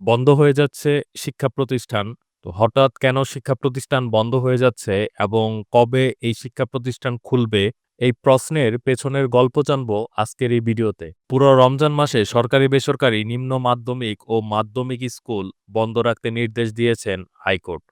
বন্ধ হয়ে যাচ্ছে শিক্ষা প্রতিষ্ঠান। তো হঠাৎ কেন শিক্ষা প্রতিষ্ঠান বন্ধ হয়ে যাচ্ছে এবং কবে এই শিক্ষা প্রতিষ্ঠান খুলবে? এই প্রশ্নের পেছনের গল্প জানবো আজকের এই ভিডিওতে। পুরো রমজান মাসে সরকারি-বেসরকারি নিম্ন মাধ্যমিক ও মাধ্যমিক স্কুল বন্ধ রাখতে নির্দেশ দিয়েছেন হাইকোর্ট।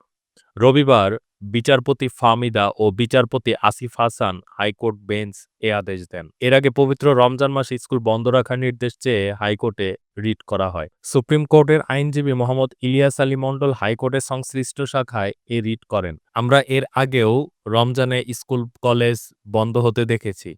রবিবার বিচারপতি ফাহমিদা ও বিচারপতি আসিফ হাসান হাইকোর্ট বেঞ্চ এ আদেশ দেন। এর আগে পবিত্র রমজান মাসে স্কুল বন্ধ রাখার নির্দেশ চেয়ে হাইকোর্টে রিট করা হয়। সুপ্রিম কোর্টের আইনজীবী মোহাম্মদ ইলিয়াস আলী মণ্ডল হাইকোর্টের সংশ্লিষ্ট শাখায় এ রিট করেন। আমরা এর আগেও রমজানে স্কুল কলেজ বন্ধ হতে দেখেছি,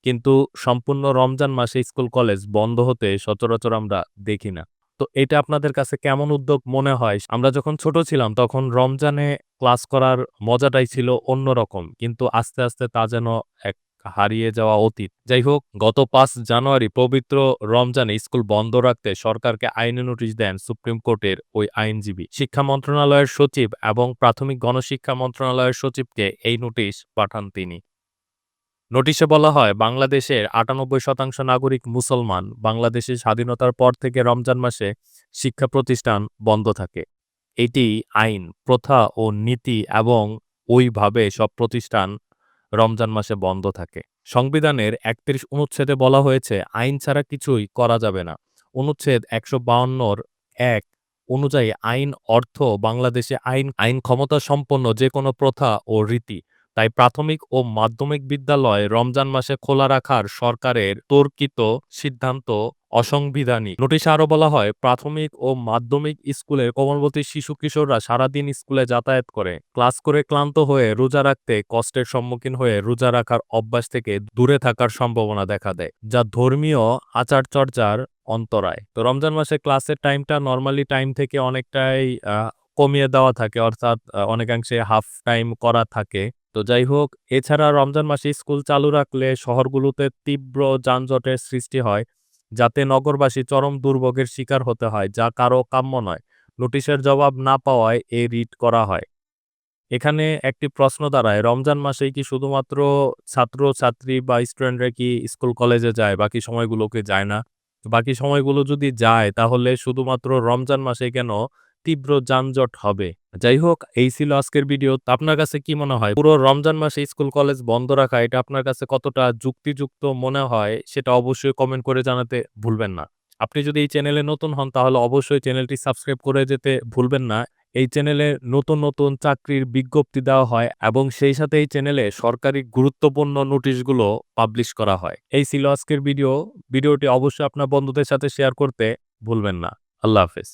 কিন্তু সম্পূর্ণ রমজান মাসে স্কুল কলেজ বন্ধ হতে সচরাচর আমরা দেখি না। তো এটা আপনাদের কাছে কেমন উদ্যোগ মনে হয়? আমরা যখন ছোট ছিলাম তখন রমজানে ক্লাস করার মজাটাই ছিল অন্যরকম। কিন্তু আস্তে, আস্তে তা যেন এক হারিয়ে যাওয়া অতীত। যাই হোক, গত ৫ জানুয়ারি পবিত্র রমজানে স্কুল বন্ধ রাখতে সরকারকে আইনি নোটিশ দেন সুপ্রিম কোর্টের ওই আইনজীবী। শিক্ষা মন্ত্রণালয়ের সচিব এবং প্রাথমিক গণশিক্ষা মন্ত্রণালয়ের সচিবকে এই নোটিশ পাঠান তিনি। নোটিশে বলা হয়, বাংলাদেশের ৯৮% নাগরিক মুসলমান। বাংলাদেশের স্বাধীনতার পর থেকে রমজান মাসে শিক্ষা প্রতিষ্ঠান বন্ধ থাকে। এটি আইন, প্রথা ও নীতি এবং ওইভাবে সব প্রতিষ্ঠান রমজান মাসে বন্ধ থাকে। সংবিধানের ৩১ অনুচ্ছেদে বলা হয়েছে, আইন ছাড়া কিছুই করা যাবে না। অনুচ্ছেদ ১৫২ ১ অনুযায়ী আইন অর্থ বাংলাদেশে আইন ক্ষমতা সম্পন্ন যেকোনো প্রথা ও রীতি। তাই প্রাথমিক ও মাধ্যমিক বিদ্যালয় রমজান মাসে খোলা রাখার সরকারের তর্কিত সিদ্ধান্ত অসাংবিধানিক। নোটিশে আরও বলা হয়, প্রাথমিক ও মাধ্যমিক স্কুলের কোমলমতি শিশু-কিশোররা সারাদিন স্কুলে যাতায়াত করে, ক্লাস করে ক্লান্ত হয়ে রোজা রাখতে কষ্টের সম্মুখীন হয়ে রোজা রাখার অভ্যাস থেকে দূরে থাকার সম্ভাবনা দেখা দেয়, যা ধর্মীয় আচার-চর্চার অন্তরায়। তো রমজান মাসে ক্লাসের টাইমটা নরমালি টাইম থেকে অনেকটাই কমিয়ে দেওয়া থাকে, অর্থাৎ অনেকাংশে হাফ টাইম করা থাকে। তো যাই হোক, এছাড়া রমজান মাসে স্কুল চালু রাখলে শহরগুলোতে তীব্র যানজটের সৃষ্টি হয়, যাতে নগরবাসী চরম দুর্ভোগের শিকার হতে হয়, যা কারও কাম্য নয়। নোটিশের জবাব না পাওয়ায় এ রিট করা হয়। এখানে একটি প্রশ্ন দাঁড়ায়, রমজান মাসেই কি শুধুমাত্র ছাত্র-ছাত্রী বা স্টুডেন্টরা কি স্কুল কলেজে যায়, বাকি সময়গুলোকে যায় না? বাকি সময়গুলো যদি যায় তাহলে শুধুমাত্র রমজান মাসে কেন তীব্র যানজট হবে? যাই হোক, এই ছিল আজকের ভিডিও। তো আপনার কাছে কি মনে হয়, পুরো রমজান মাসে স্কুল কলেজ বন্ধ রাখা এটা আপনার কাছে কতটা যুক্তিযুক্ত মনে হয় সেটা অবশ্যই কমেন্ট করে জানাতে ভুলবেন না। আপনি যদি এই চ্যানেলে নতুন হন তাহলে অবশ্যই চ্যানেলটি সাবস্ক্রাইব করে যেতে ভুলবেন না। এই চ্যানেলে নতুন, নতুন চাকরির বিজ্ঞপ্তি দেওয়া হয় এবং সেই সাথে এই চ্যানেলে সরকারি গুরুত্বপূর্ণ নোটিশগুলো পাবলিশ করা হয়। এই ছিল আজকের ভিডিও। ভিডিওটি অবশ্যই আপনার বন্ধুদের সাথে শেয়ার করতে ভুলবেন না। আল্লাহ হাফেজ।